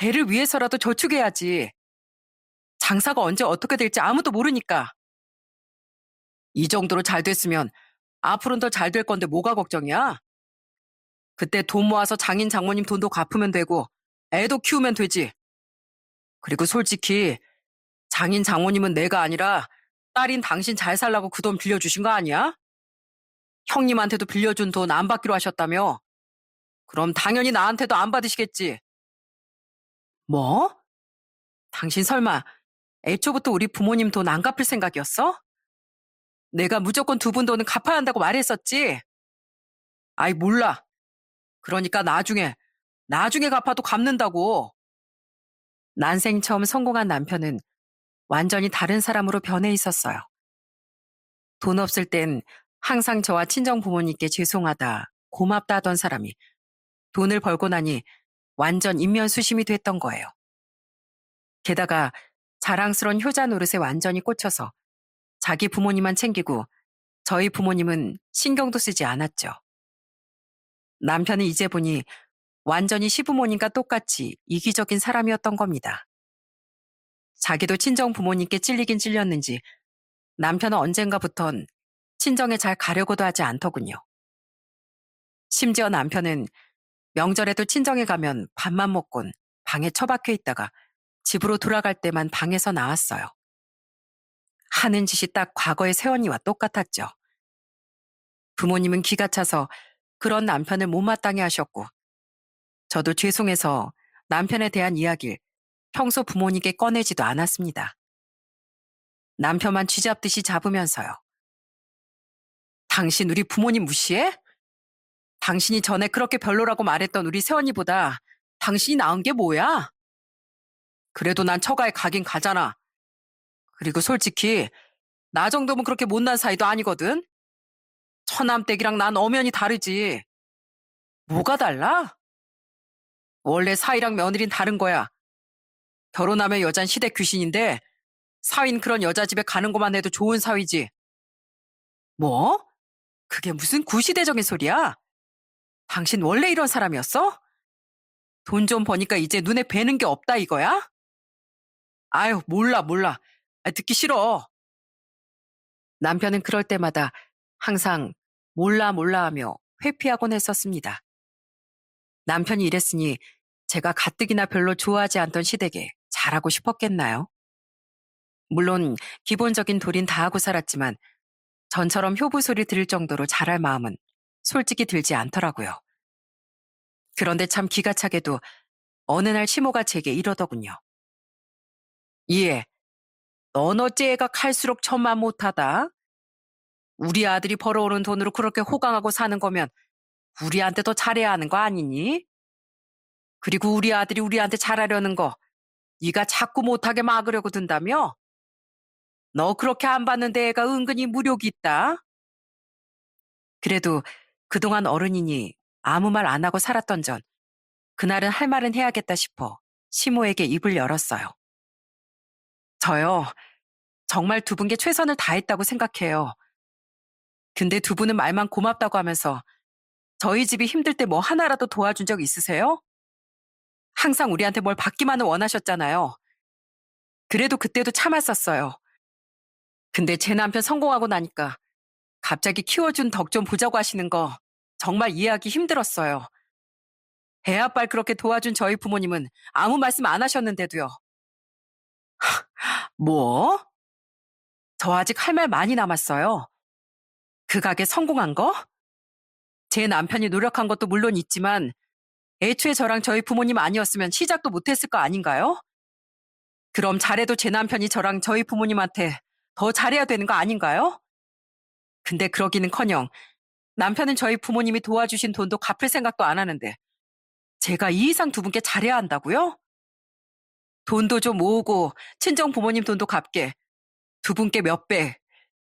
애를 위해서라도 저축해야지. 장사가 언제 어떻게 될지 아무도 모르니까. 이 정도로 잘 됐으면 앞으로는 더 잘 될 건데 뭐가 걱정이야? 그때 돈 모아서 장인 장모님 돈도 갚으면 되고 애도 키우면 되지. 그리고 솔직히 장인 장모님은 내가 아니라 딸인 당신 잘 살라고 그 돈 빌려주신 거 아니야? 형님한테도 빌려준 돈 안 받기로 하셨다며? 그럼 당연히 나한테도 안 받으시겠지. 뭐? 당신 설마 애초부터 우리 부모님 돈 안 갚을 생각이었어? 내가 무조건 두 분 돈은 갚아야 한다고 말했었지? 아이, 몰라. 그러니까 나중에 갚아도 갚는다고. 난생 처음 성공한 남편은 완전히 다른 사람으로 변해 있었어요. 돈 없을 땐 항상 저와 친정 부모님께 죄송하다, 고맙다 하던 사람이 돈을 벌고 나니 완전 인면수심이 됐던 거예요. 게다가 자랑스런 효자 노릇에 완전히 꽂혀서 자기 부모님만 챙기고 저희 부모님은 신경도 쓰지 않았죠. 남편은 이제 보니 완전히 시부모님과 똑같이 이기적인 사람이었던 겁니다. 자기도 친정 부모님께 찔리긴 찔렸는지 남편은 언젠가부턴 친정에 잘 가려고도 하지 않더군요. 심지어 남편은 명절에도 친정에 가면 밥만 먹곤 방에 처박혀 있다가 집으로 돌아갈 때만 방에서 나왔어요. 하는 짓이 딱 과거의 새언니와 똑같았죠. 부모님은 기가 차서 그런 남편을 못마땅해 하셨고 저도 죄송해서 남편에 대한 이야기를 평소 부모님께 꺼내지도 않았습니다. 남편만 쥐잡듯이 잡으면서요. 당신 우리 부모님 무시해? 당신이 전에 그렇게 별로라고 말했던 우리 새언니보다 당신이 나은 게 뭐야? 그래도 난 처가에 가긴 가잖아. 그리고 솔직히 나 정도면 그렇게 못난 사이도 아니거든. 처남댁이랑 난 엄연히 다르지. 뭐가 달라? 원래 사위랑 며느린 다른 거야. 결혼하면 여잔 시댁 귀신인데 사위는 그런 여자 집에 가는 것만 해도 좋은 사위지. 뭐? 그게 무슨 구시대적인 소리야? 당신 원래 이런 사람이었어? 돈 좀 버니까 이제 눈에 뵈는 게 없다 이거야? 아유, 몰라. 듣기 싫어. 남편은 그럴 때마다 항상 몰라 하며 회피하곤 했었습니다. 남편이 이랬으니 제가 가뜩이나 별로 좋아하지 않던 시댁에 잘하고 싶었겠나요? 물론 기본적인 도리는 다 하고 살았지만 전처럼 효부 소리 들을 정도로 잘할 마음은 솔직히 들지 않더라고요. 그런데 참 기가 차게도 어느 날 시모가 제게 이러더군요. 예, 넌 어째 애가 칼수록 천만 못하다. 우리 아들이 벌어오는 돈으로 그렇게 호강하고 사는 거면 우리한테 더 잘해야 하는 거 아니니? 그리고 우리 아들이 우리한테 잘하려는 거 네가 자꾸 못하게 막으려고 든다며? 너 그렇게 안 봤는데 애가 은근히 무력이 있다. 그래도 그동안 어른이니 아무 말 안 하고 살았던 전 그날은 할 말은 해야겠다 싶어 시모에게 입을 열었어요. 저요, 정말 두 분께 최선을 다했다고 생각해요. 근데 두 분은 말만 고맙다고 하면서 저희 집이 힘들 때 뭐 하나라도 도와준 적 있으세요? 항상 우리한테 뭘 받기만을 원하셨잖아요. 그래도 그때도 참았었어요. 근데 제 남편 성공하고 나니까 갑자기 키워준 덕 좀 보자고 하시는 거 정말 이해하기 힘들었어요. 애아빨 그렇게 도와준 저희 부모님은 아무 말씀 안 하셨는데도요. 뭐? 저 아직 할 말 많이 남았어요. 그 가게 성공한 거? 제 남편이 노력한 것도 물론 있지만 애초에 저랑 저희 부모님 아니었으면 시작도 못했을 거 아닌가요? 그럼 잘해도 제 남편이 저랑 저희 부모님한테 더 잘해야 되는 거 아닌가요? 근데 그러기는커녕 남편은 저희 부모님이 도와주신 돈도 갚을 생각도 안 하는데 제가 이 이상 두 분께 잘해야 한다고요? 돈도 좀 모으고 친정 부모님 돈도 갚게 두 분께 몇 배,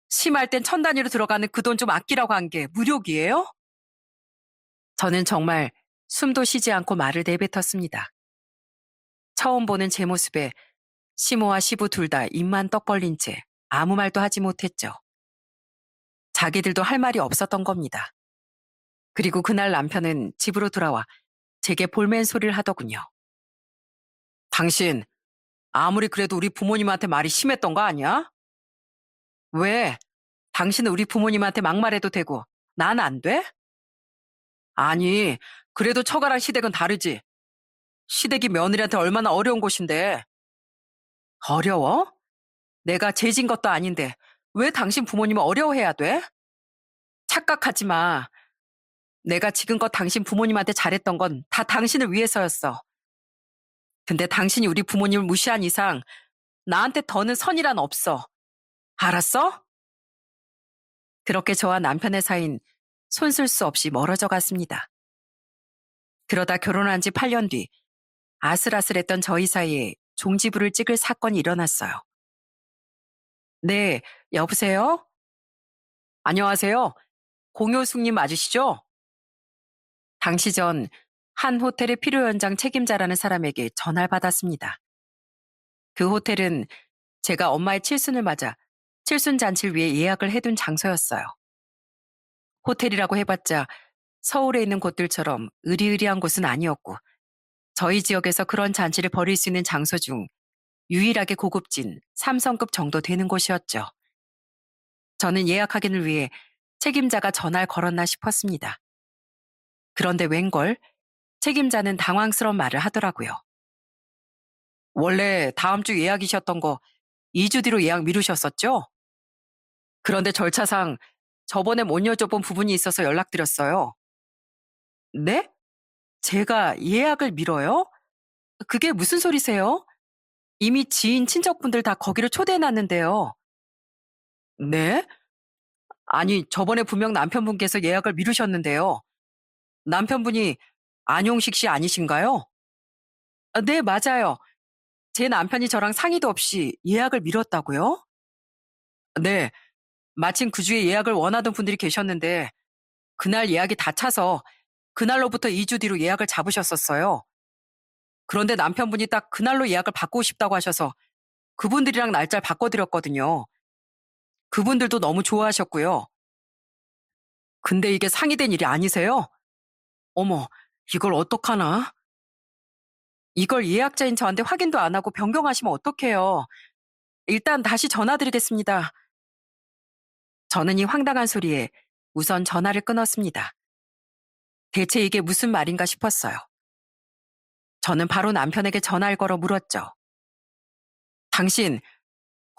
심할 땐 천 단위로 들어가는 그 돈 좀 아끼라고 한 게 무력이에요? 저는 정말 숨도 쉬지 않고 말을 내뱉었습니다. 처음 보는 제 모습에 시모와 시부 둘 다 입만 떡 벌린 채 아무 말도 하지 못했죠. 자기들도 할 말이 없었던 겁니다. 그리고 그날 남편은 집으로 돌아와 제게 볼멘 소리를 하더군요. 당신, 아무리 그래도 우리 부모님한테 말이 심했던 거 아니야? 왜? 당신은 우리 부모님한테 막말해도 되고 난 안 돼? 아니, 그래도 처가랑 시댁은 다르지. 시댁이 며느리한테 얼마나 어려운 곳인데. 어려워? 내가 죄진 것도 아닌데 왜 당신 부모님을 어려워해야 돼? 착각하지 마. 내가 지금껏 당신 부모님한테 잘했던 건 다 당신을 위해서였어. 근데 당신이 우리 부모님을 무시한 이상 나한테 더는 선이란 없어. 알았어? 그렇게 저와 남편의 사이는 손쓸 수 없이 멀어져 갔습니다. 그러다 결혼한 지 8년 뒤 아슬아슬했던 저희 사이에 종지부를 찍을 사건이 일어났어요. 네, 여보세요? 안녕하세요. 공효숙님 맞으시죠? 당시 전 한 호텔의 필요 현장 책임자라는 사람에게 전화를 받았습니다. 그 호텔은 제가 엄마의 칠순을 맞아 칠순 잔치를 위해 예약을 해둔 장소였어요. 호텔이라고 해봤자 서울에 있는 곳들처럼 으리으리한 곳은 아니었고 저희 지역에서 그런 잔치를 벌일 수 있는 장소 중 유일하게 고급진 3성급 정도 되는 곳이었죠. 저는 예약 확인을 위해 책임자가 전화를 걸었나 싶었습니다. 그런데 웬걸 책임자는 당황스러운 말을 하더라고요. 원래 다음 주 예약이셨던 거 2주 뒤로 예약 미루셨었죠? 그런데 절차상 저번에 못 여쭤본 부분이 있어서 연락드렸어요. 네? 제가 예약을 미뤄요? 그게 무슨 소리세요? 이미 지인 친척분들 다 거기로 초대해놨는데요. 네? 아니, 저번에 분명 남편분께서 예약을 미루셨는데요. 남편분이 안용식 씨 아니신가요? 네, 맞아요. 제 남편이 저랑 상의도 없이 예약을 미뤘다고요? 네, 마침 그 주에 예약을 원하던 분들이 계셨는데 그날 예약이 다 차서 그날로부터 2주 뒤로 예약을 잡으셨었어요. 그런데 남편분이 딱 그날로 예약을 바꾸고 싶다고 하셔서 그분들이랑 날짜를 바꿔드렸거든요. 그분들도 너무 좋아하셨고요. 근데 이게 상의된 일이 아니세요? 어머, 이걸 어떡하나? 이걸 예약자인 저한테 확인도 안 하고 변경하시면 어떡해요? 일단 다시 전화드리겠습니다. 저는 이 황당한 소리에 우선 전화를 끊었습니다. 대체 이게 무슨 말인가 싶었어요. 저는 바로 남편에게 전화를 걸어 물었죠. 당신,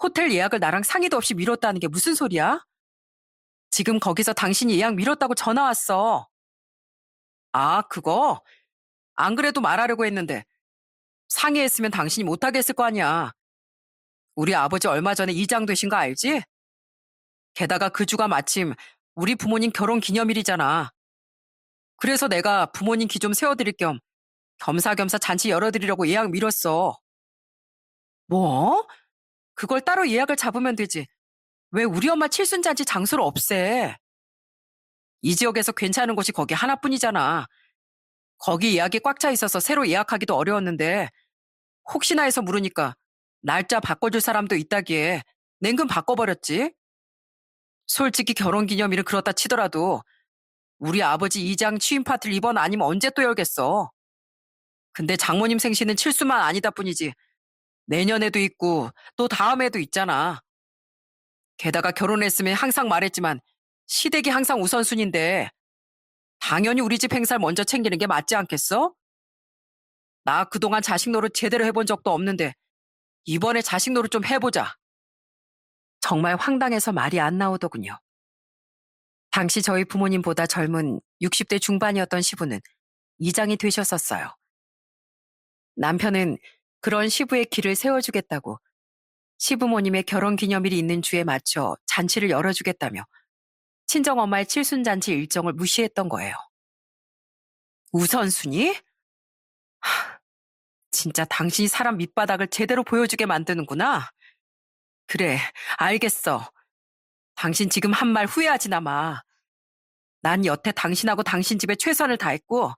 호텔 예약을 나랑 상의도 없이 미뤘다는 게 무슨 소리야? 지금 거기서 당신이 예약 미뤘다고 전화 왔어. 아, 그거? 안 그래도 말하려고 했는데 상의했으면 당신이 못하게 했을 거 아니야. 우리 아버지 얼마 전에 이장 되신 거 알지? 게다가 그 주가 마침 우리 부모님 결혼 기념일이잖아. 그래서 내가 부모님 기 좀 세워드릴 겸 겸사겸사 잔치 열어드리려고 예약 미뤘어. 뭐? 그걸 따로 예약을 잡으면 되지. 왜 우리 엄마 칠순잔치 장소를 없애? 이 지역에서 괜찮은 곳이 거기 하나뿐이잖아. 거기 예약이 꽉 차 있어서 새로 예약하기도 어려웠는데 혹시나 해서 물으니까 날짜 바꿔줄 사람도 있다기에 냉금 바꿔버렸지. 솔직히 결혼기념일을 그렇다 치더라도 우리 아버지 이장 취임 파티를 이번 아니면 언제 또 열겠어. 근데 장모님 생신은 칠수만 아니다 뿐이지 내년에도 있고 또 다음에도 있잖아. 게다가 결혼했으면 항상 말했지만 시댁이 항상 우선순위인데 당연히 우리 집 행사를 먼저 챙기는 게 맞지 않겠어? 나 그동안 자식 노릇 제대로 해본 적도 없는데 이번에 자식 노릇 좀 해보자. 정말 황당해서 말이 안 나오더군요. 당시 저희 부모님보다 젊은 60대 중반이었던 시부는 이장이 되셨었어요. 남편은 그런 시부의 길을 세워주겠다고 시부모님의 결혼기념일이 있는 주에 맞춰 잔치를 열어주겠다며 친정엄마의 칠순잔치 일정을 무시했던 거예요. 우선순위? 진짜 당신이 사람 밑바닥을 제대로 보여주게 만드는구나. 그래, 알겠어. 당신 지금 한 말 후회하지나 마. 난 여태 당신하고 당신 집에 최선을 다했고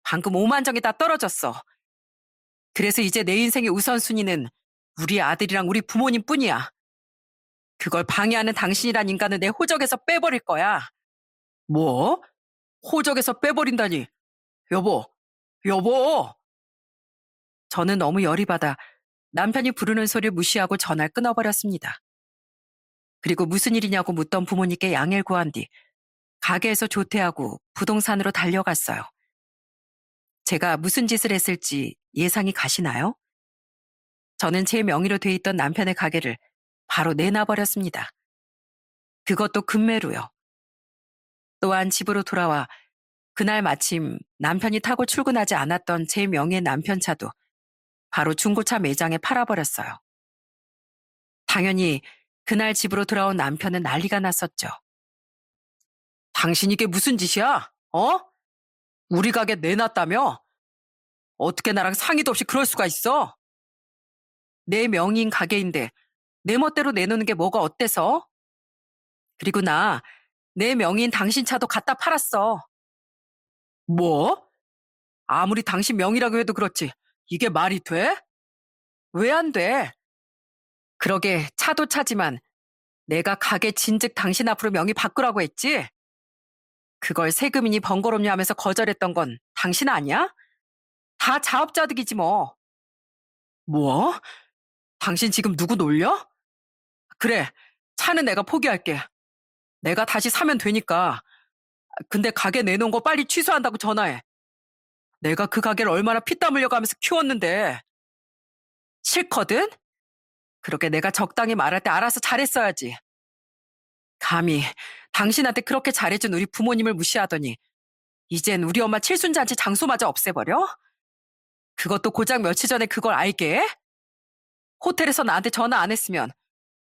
방금 오만정이 다 떨어졌어. 그래서 이제 내 인생의 우선순위는 우리 아들이랑 우리 부모님 뿐이야. 그걸 방해하는 당신이란 인간은 내 호적에서 빼버릴 거야. 뭐? 호적에서 빼버린다니. 여보, 여보! 저는 너무 열이 받아 남편이 부르는 소리를 무시하고 전화를 끊어버렸습니다. 그리고 무슨 일이냐고 묻던 부모님께 양해를 구한 뒤 가게에서 조퇴하고 부동산으로 달려갔어요. 제가 무슨 짓을 했을지 예상이 가시나요? 저는 제 명의로 돼 있던 남편의 가게를 바로 내놔버렸습니다. 그것도 급매로요. 또한 집으로 돌아와 그날 마침 남편이 타고 출근하지 않았던 제 명의의 남편 차도 바로 중고차 매장에 팔아버렸어요. 당연히 그날 집으로 돌아온 남편은 난리가 났었죠. 당신 이게 무슨 짓이야? 어? 우리 가게 내놨다며? 어떻게 나랑 상의도 없이 그럴 수가 있어? 내 명의인 가게인데 내 멋대로 내놓는 게 뭐가 어때서? 그리고 나 내 명의인 당신 차도 갖다 팔았어. 뭐? 아무리 당신 명의라고 해도 그렇지. 이게 말이 돼? 왜 안 돼? 그러게 차도 차지만 내가 가게 진즉 당신 앞으로 명의 바꾸라고 했지? 그걸 세금이니 번거롭냐 하면서 거절했던 건 당신 아니야? 다 자업자득이지 뭐. 뭐? 당신 지금 누구 놀려? 그래, 차는 내가 포기할게. 내가 다시 사면 되니까. 근데 가게 내놓은 거 빨리 취소한다고 전화해. 내가 그 가게를 얼마나 피땀 흘려가면서 키웠는데. 싫거든? 그렇게 내가 적당히 말할 때 알아서 잘했어야지. 감히 당신한테 그렇게 잘해준 우리 부모님을 무시하더니 이젠 우리 엄마 칠순잔치 장소마저 없애버려? 그것도 고작 며칠 전에 그걸 알게 해? 호텔에서 나한테 전화 안 했으면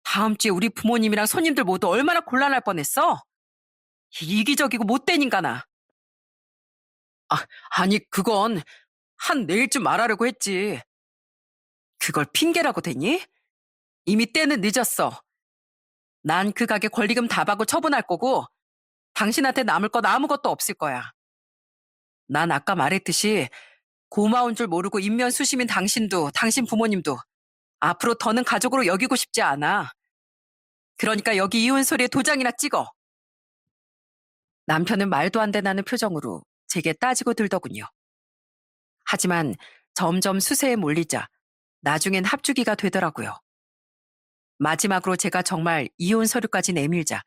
다음 주에 우리 부모님이랑 손님들 모두 얼마나 곤란할 뻔했어? 이기적이고 못된 인간아. 아니 그건 한 내일쯤 말하려고 했지. 그걸 핑계라고 되니? 이미 때는 늦었어. 난 그 가게 권리금 다 받고 처분할 거고 당신한테 남을 건 아무것도 없을 거야. 난 아까 말했듯이 고마운 줄 모르고 인면수심인 당신도 당신 부모님도 앞으로 더는 가족으로 여기고 싶지 않아. 그러니까 여기 이혼 소리에 도장이나 찍어. 남편은 말도 안 된다는 표정으로 제게 따지고 들더군요. 하지만 점점 수세에 몰리자 나중엔 합주기가 되더라고요. 마지막으로 제가 정말 이혼 서류까지 내밀자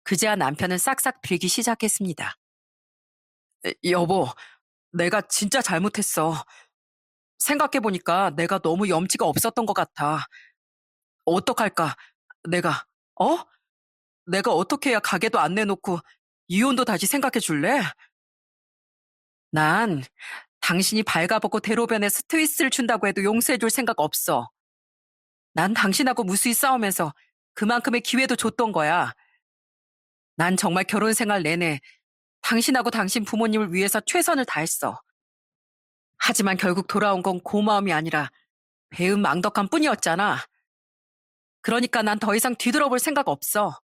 그제야 남편은 싹싹 빌기 시작했습니다. 여보, 내가 진짜 잘못했어. 생각해보니까 내가 너무 염치가 없었던 것 같아. 어떡할까? 내가, 어? 내가 어떻게 해야 가게도 안 내놓고 이혼도 다시 생각해 줄래? 난 당신이 발가벗고 대로변에 스트레스를 준다고 해도 용서해 줄 생각 없어. 난 당신하고 무수히 싸우면서 그만큼의 기회도 줬던 거야. 난 정말 결혼 생활 내내 당신하고 당신 부모님을 위해서 최선을 다했어. 하지만 결국 돌아온 건 고마움이 아니라 배은망덕한 뿐이었잖아. 그러니까 난 더 이상 뒤돌아볼 생각 없어.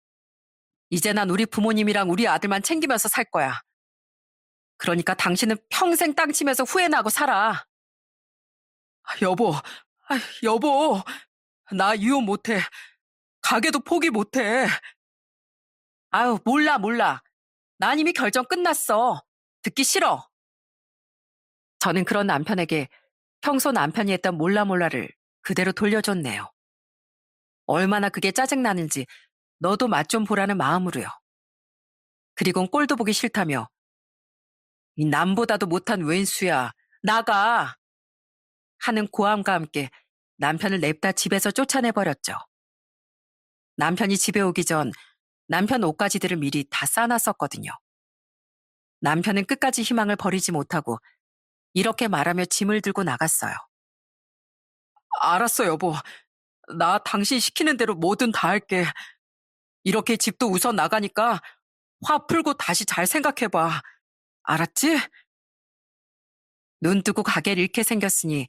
이제 난 우리 부모님이랑 우리 아들만 챙기면서 살 거야. 그러니까 당신은 평생 땅 치면서 후회나고 살아. 여보, 여보, 나 이혼 못해. 가게도 포기 못해. 아유, 몰라. 난 이미 결정 끝났어. 듣기 싫어. 저는 그런 남편에게 평소 남편이 했던 몰라를 그대로 돌려줬네요. 얼마나 그게 짜증나는지 너도 맛 좀 보라는 마음으로요. 그리곤 꼴도 보기 싫다며 이 남보다도 못한 웬수야. 나가. 하는 고함과 함께 남편을 냅다 집에서 쫓아내버렸죠. 남편이 집에 오기 전 남편 옷가지들을 미리 다 싸놨었거든요. 남편은 끝까지 희망을 버리지 못하고 이렇게 말하며 짐을 들고 나갔어요. 알았어, 여보. 나 당신 시키는 대로 뭐든 다 할게. 이렇게 집도 우선 나가니까 화 풀고 다시 잘 생각해봐. 알았지? 눈 뜨고 가게를 잃게 생겼으니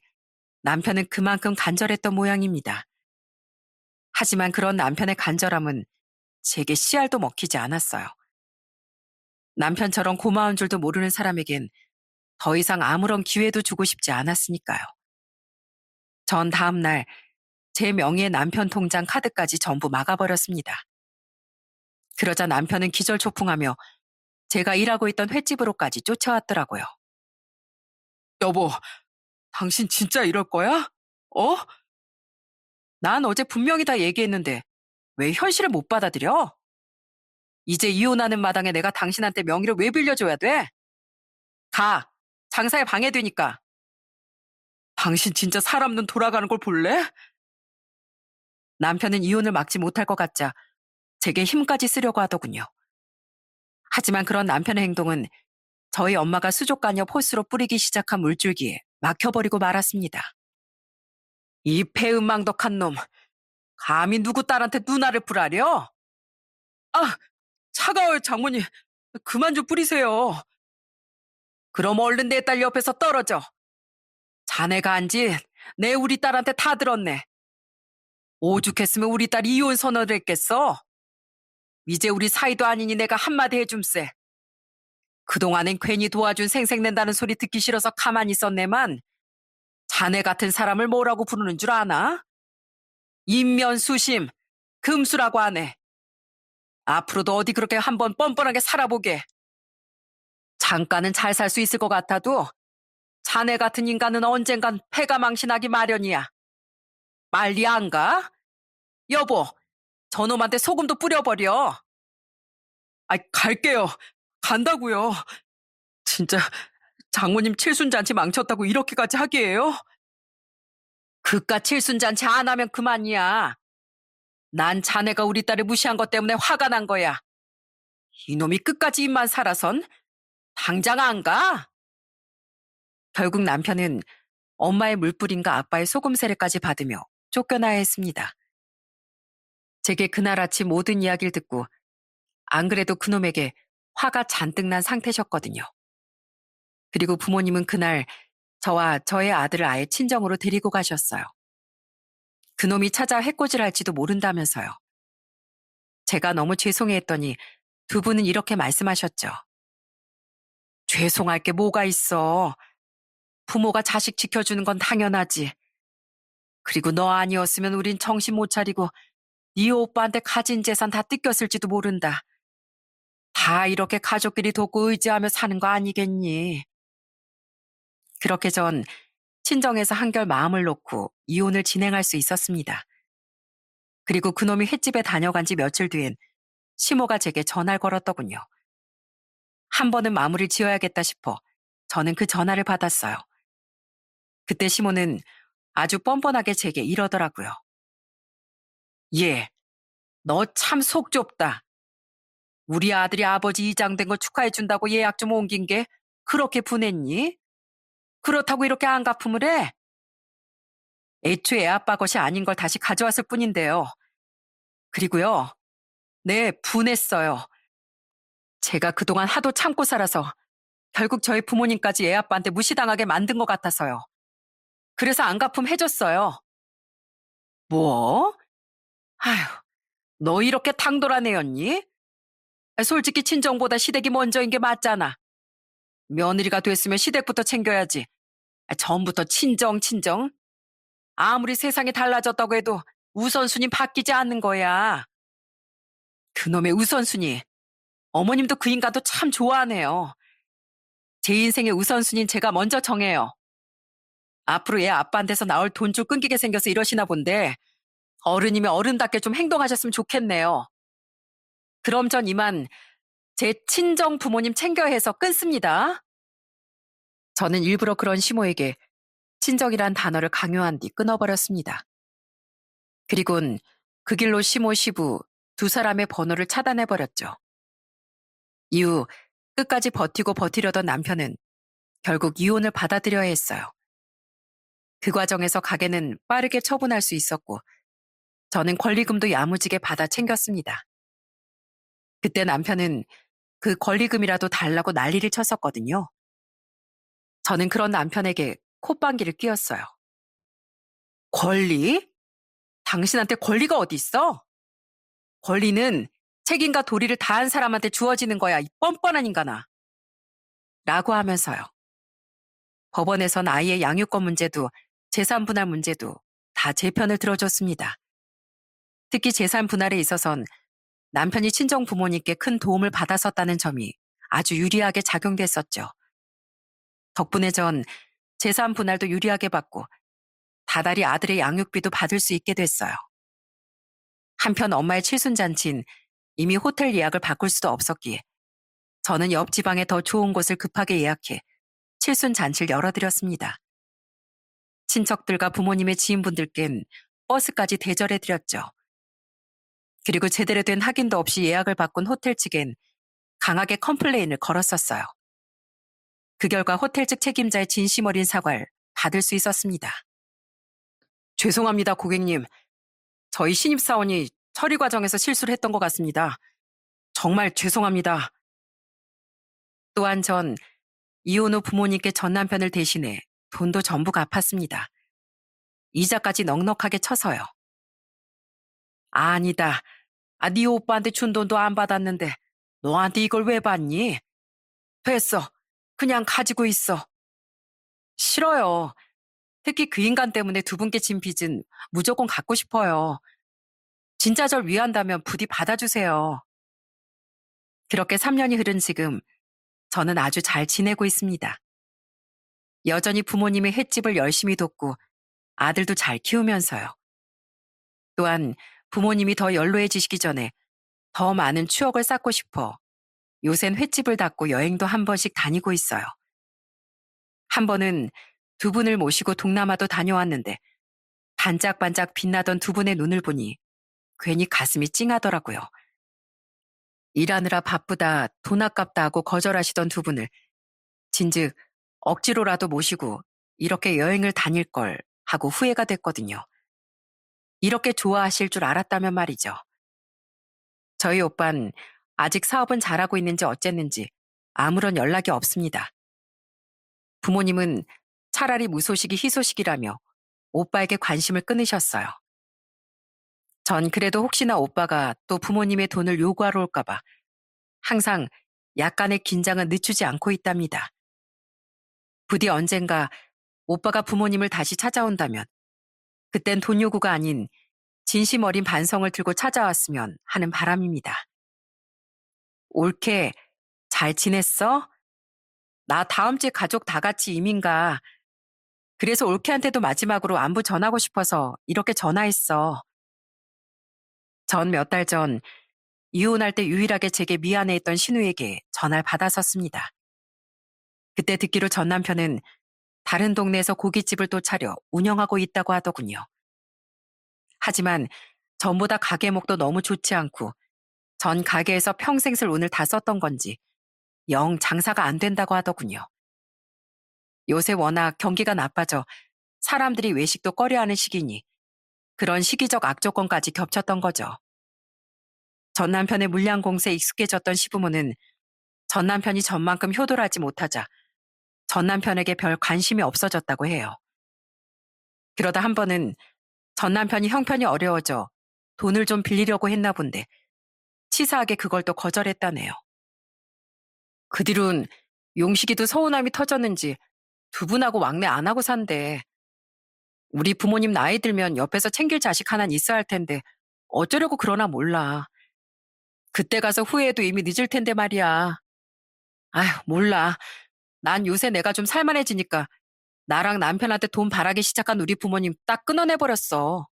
남편은 그만큼 간절했던 모양입니다. 하지만 그런 남편의 간절함은 제게 씨알도 먹히지 않았어요. 남편처럼 고마운 줄도 모르는 사람에겐 더 이상 아무런 기회도 주고 싶지 않았으니까요. 전 다음 날 제 명의의 남편 통장 카드까지 전부 막아버렸습니다. 그러자 남편은 기절초풍하며 제가 일하고 있던 횟집으로까지 쫓아왔더라고요. 여보, 당신 진짜 이럴 거야? 어? 난 어제 분명히 다 얘기했는데 왜 현실을 못 받아들여? 이제 이혼하는 마당에 내가 당신한테 명의를 왜 빌려줘야 돼? 가. 장사에 방해되니까. 당신 진짜 사람 눈 돌아가는 걸 볼래? 남편은 이혼을 막지 못할 것 같자 제게 힘까지 쓰려고 하더군요. 하지만 그런 남편의 행동은 저희 엄마가 수족관옆 호스로 뿌리기 시작한 물줄기에 막혀버리고 말았습니다. 이 배은망덕한 놈, 감히 누구 딸한테 누나를 뿌라려? 아, 차가워요, 장모님. 그만 좀 뿌리세요. 그럼 얼른 내 딸 옆에서 떨어져. 자네가 한 짓 내 우리 딸한테 다 들었네. 오죽했으면 우리 딸 이혼 선언을 했겠어? 이제 우리 사이도 아니니 내가 한마디 해줌세. 그동안엔 괜히 도와준 생색낸다는 소리 듣기 싫어서 가만히 있었네만 자네 같은 사람을 뭐라고 부르는 줄 아나? 인면수심, 금수라고 하네. 앞으로도 어디 그렇게 한번 뻔뻔하게 살아보게. 잠깐은 잘 살 수 있을 것 같아도 자네 같은 인간은 언젠간 패가 망신하기 마련이야. 빨리 안 가? 여보, 저놈한테 소금도 뿌려버려. 갈게요. 간다고요. 진짜 장모님 칠순잔치 망쳤다고 이렇게까지 하기에요? 그깟 칠순잔치 안 하면 그만이야. 난 자네가 우리 딸을 무시한 것 때문에 화가 난 거야. 이놈이 끝까지 입만 살아선 당장 안 가? 결국 남편은 엄마의 물뿌림과 아빠의 소금 세례까지 받으며 쫓겨나야 했습니다. 제게 그날 아침 모든 이야기를 듣고 안 그래도 그놈에게 화가 잔뜩 난 상태셨거든요. 그리고 부모님은 그날 저와 저의 아들을 아예 친정으로 데리고 가셨어요. 그놈이 찾아 해코지할지도 모른다면서요. 제가 너무 죄송해했더니 두 분은 이렇게 말씀하셨죠. 죄송할 게 뭐가 있어. 부모가 자식 지켜주는 건 당연하지. 그리고 너 아니었으면 우린 정신 못 차리고 네 오빠한테 가진 재산 다 뜯겼을지도 모른다. 다 이렇게 가족끼리 돕고 의지하며 사는 거 아니겠니? 그렇게 전 친정에서 한결 마음을 놓고 이혼을 진행할 수 있었습니다. 그리고 그놈이 횟집에 다녀간 지 며칠 뒤엔 시모가 제게 전화를 걸었더군요. 한 번은 마무리를 지어야겠다 싶어 저는 그 전화를 받았어요. 그때 시모는 아주 뻔뻔하게 제게 이러더라고요. 얘, 너 참 속 좁다. 우리 아들이 아버지 이장된 거 축하해준다고 예약 좀 옮긴 게 그렇게 분했니? 그렇다고 이렇게 안갚음을 해? 애초에 애 아빠 것이 아닌 걸 다시 가져왔을 뿐인데요. 그리고요, 네, 분했어요. 제가 그동안 하도 참고 살아서 결국 저희 부모님까지 애 아빠한테 무시당하게 만든 것 같아서요. 그래서 안갚음 해줬어요. 뭐? 아휴, 너 이렇게 탕돌한 애였니? 솔직히 친정보다 시댁이 먼저인 게 맞잖아. 며느리가 됐으면 시댁부터 챙겨야지. 전부터 친정, 친정. 아무리 세상이 달라졌다고 해도 우선순위 바뀌지 않는 거야. 그놈의 우선순위. 어머님도 그 인간도 참 좋아하네요. 제 인생의 우선순위는 제가 먼저 정해요. 앞으로 얘 아빠한테서 나올 돈줄 끊기게 생겨서 이러시나 본데 어른이면 어른답게 좀 행동하셨으면 좋겠네요. 그럼 전 이만 제 친정 부모님 챙겨야 해서 끊습니다. 저는 일부러 그런 시모에게 친정이란 단어를 강요한 뒤 끊어버렸습니다. 그리곤 그 길로 시모 시부 두 사람의 번호를 차단해버렸죠. 이후 끝까지 버티고 버티려던 남편은 결국 이혼을 받아들여야 했어요. 그 과정에서 가게는 빠르게 처분할 수 있었고 저는 권리금도 야무지게 받아 챙겼습니다. 그때 남편은 그 권리금이라도 달라고 난리를 쳤었거든요. 저는 그런 남편에게 콧방귀를 뀌었어요. 권리? 당신한테 권리가 어디 있어? 권리는 책임과 도리를 다한 사람한테 주어지는 거야, 이 뻔뻔한 인간아. 라고 하면서요. 법원에선 아이의 양육권 문제도 재산 분할 문제도 다 제 편을 들어줬습니다. 특히 재산 분할에 있어선 남편이 친정 부모님께 큰 도움을 받았었다는 점이 아주 유리하게 작용됐었죠. 덕분에 전 재산 분할도 유리하게 받고 다달이 아들의 양육비도 받을 수 있게 됐어요. 한편 엄마의 칠순잔치인 이미 호텔 예약을 바꿀 수도 없었기에 저는 옆 지방에 더 좋은 곳을 급하게 예약해 칠순잔치를 열어드렸습니다. 친척들과 부모님의 지인분들껜 버스까지 대절해드렸죠. 그리고 제대로 된 확인도 없이 예약을 바꾼 호텔 측엔 강하게 컴플레인을 걸었었어요. 그 결과 호텔 측 책임자의 진심 어린 사과를 받을 수 있었습니다. 죄송합니다, 고객님. 저희 신입사원이 처리 과정에서 실수를 했던 것 같습니다. 정말 죄송합니다. 또한 전 이혼 후 부모님께 전 남편을 대신해 돈도 전부 갚았습니다. 이자까지 넉넉하게 쳐서요. 아니다. 네 오빠한테 준 돈도 안 받았는데 너한테 이걸 왜 받니? 됐어. 그냥 가지고 있어. 싫어요. 특히 그 인간 때문에 두 분께 진 빚은 무조건 갚고 싶어요. 진짜 절 위한다면 부디 받아주세요. 그렇게 3년이 흐른 지금 저는 아주 잘 지내고 있습니다. 여전히 부모님의 횟집을 열심히 돕고 아들도 잘 키우면서요. 또한 부모님이 더 연로해지시기 전에 더 많은 추억을 쌓고 싶어 요샌 횟집을 닫고 여행도 한 번씩 다니고 있어요. 한 번은 두 분을 모시고 동남아도 다녀왔는데 반짝반짝 빛나던 두 분의 눈을 보니 괜히 가슴이 찡하더라고요. 일하느라 바쁘다, 돈 아깝다 하고 거절하시던 두 분을 진즉 억지로라도 모시고 이렇게 여행을 다닐 걸 하고 후회가 됐거든요. 이렇게 좋아하실 줄 알았다면 말이죠. 저희 오빤 아직 사업은 잘하고 있는지 어쨌는지 아무런 연락이 없습니다. 부모님은 차라리 무소식이 희소식이라며 오빠에게 관심을 끊으셨어요. 전 그래도 혹시나 오빠가 또 부모님의 돈을 요구하러 올까봐 항상 약간의 긴장은 늦추지 않고 있답니다. 부디 언젠가 오빠가 부모님을 다시 찾아온다면 그땐 돈 요구가 아닌 진심 어린 반성을 들고 찾아왔으면 하는 바람입니다. 올케, 잘 지냈어? 나 다음 주에 가족 다 같이 이민 가. 그래서 올케한테도 마지막으로 안부 전하고 싶어서 이렇게 전화했어. 전 몇 달 전 이혼할 때 유일하게 제게 미안해했던 신우에게 전화를 받았었습니다. 그때 듣기로 전 남편은 다른 동네에서 고깃집을 또 차려 운영하고 있다고 하더군요. 하지만 전보다 가게 목도 너무 좋지 않고 전 가게에서 평생 쓸 운을 다 썼던 건지 영 장사가 안 된다고 하더군요. 요새 워낙 경기가 나빠져 사람들이 외식도 꺼려하는 시기니 그런 시기적 악조건까지 겹쳤던 거죠. 전 남편의 물량 공세에 익숙해졌던 시부모는 전 남편이 전만큼 효도하지 못하자 전 남편에게 별 관심이 없어졌다고 해요. 그러다 한 번은 전 남편이 형편이 어려워져 돈을 좀 빌리려고 했나 본데 치사하게 그걸 또 거절했다네요. 그 뒤론 용식이도 서운함이 터졌는지 두 분하고 왕래 안 하고 산대. 우리 부모님 나이 들면 옆에서 챙길 자식 하나는 있어야 할 텐데 어쩌려고 그러나 몰라. 그때 가서 후회해도 이미 늦을 텐데 말이야. 아휴, 몰라. 난 요새 내가 좀 살만해지니까 나랑 남편한테 돈 바라기 시작한 우리 부모님 딱 끊어내버렸어.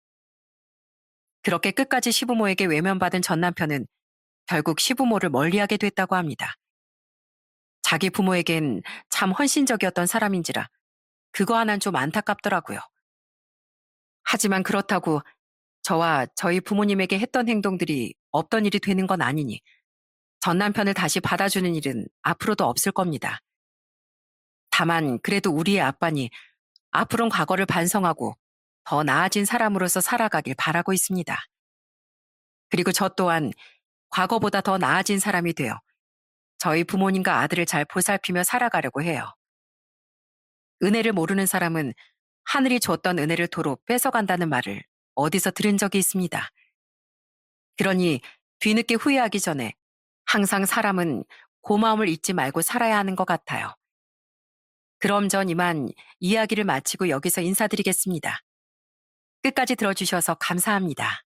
그렇게 끝까지 시부모에게 외면받은 전 남편은 결국 시부모를 멀리하게 됐다고 합니다. 자기 부모에겐 참 헌신적이었던 사람인지라 그거 하나는 좀 안타깝더라고요. 하지만 그렇다고 저와 저희 부모님에게 했던 행동들이 없던 일이 되는 건 아니니 전 남편을 다시 받아주는 일은 앞으로도 없을 겁니다. 다만 그래도 우리의 아빠니 앞으로는 과거를 반성하고 더 나아진 사람으로서 살아가길 바라고 있습니다. 그리고 저 또한 과거보다 더 나아진 사람이 되어 저희 부모님과 아들을 잘 보살피며 살아가려고 해요. 은혜를 모르는 사람은 하늘이 줬던 은혜를 도로 뺏어간다는 말을 어디서 들은 적이 있습니다. 그러니 뒤늦게 후회하기 전에 항상 사람은 고마움을 잊지 말고 살아야 하는 것 같아요. 그럼 전 이만 이야기를 마치고 여기서 인사드리겠습니다. 끝까지 들어주셔서 감사합니다.